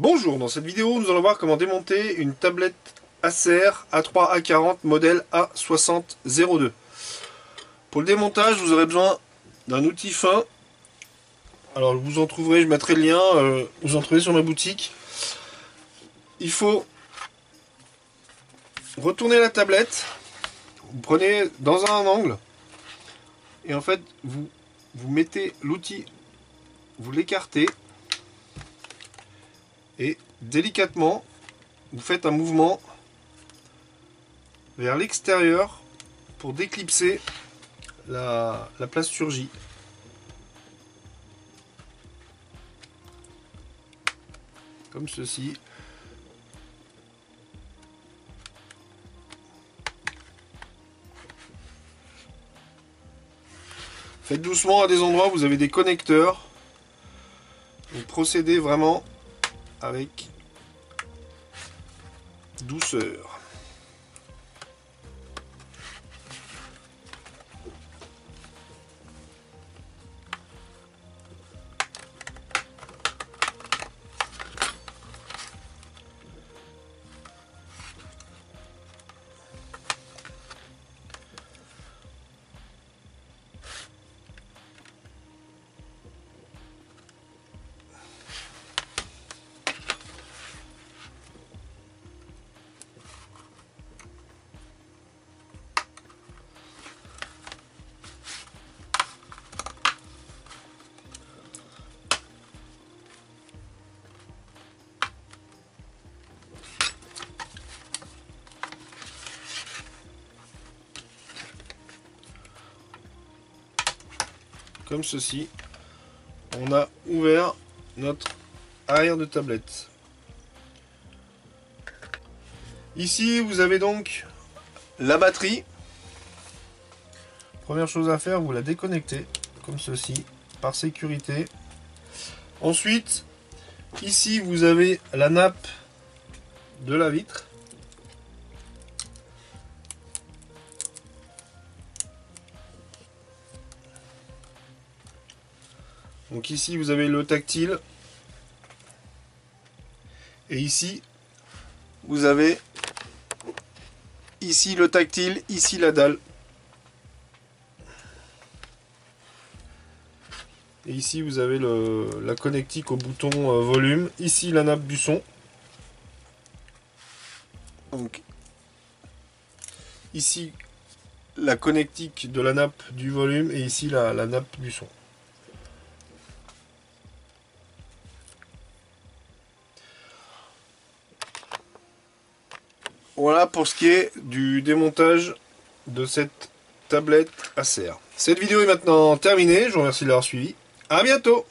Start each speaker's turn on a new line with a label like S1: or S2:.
S1: Bonjour, dans cette vidéo nous allons voir comment démonter une tablette Acer A3 A40 modèle A6002. Pour le démontage vous aurez besoin d'un outil fin. Alors vous en trouverez, je mettrai le lien, vous en trouvez sur ma boutique. Il faut retourner la tablette, vous prenez dans un angle et en fait vous mettez l'outil, vous l'écartez et délicatement vous faites un mouvement vers l'extérieur pour déclipser la plasturgie. Comme ceci. Faites doucement à des endroits où vous avez des connecteurs. Vous procédez vraiment avec douceur. Comme ceci, on a ouvert notre arrière de tablette. Ici, vous avez donc la batterie. Première chose à faire, vous la déconnectez, comme ceci, par sécurité. Ensuite, ici, vous avez la nappe de la vitre. Donc ici vous avez le tactile et ici vous avez ici le tactile, ici la dalle et ici vous avez la connectique au bouton volume, ici la nappe du son. Donc ici la connectique de la nappe du volume et ici la nappe du son. Voilà pour ce qui est du démontage de cette tablette Acer. Cette vidéo est maintenant terminée, je vous remercie de l'avoir suivi. A bientôt!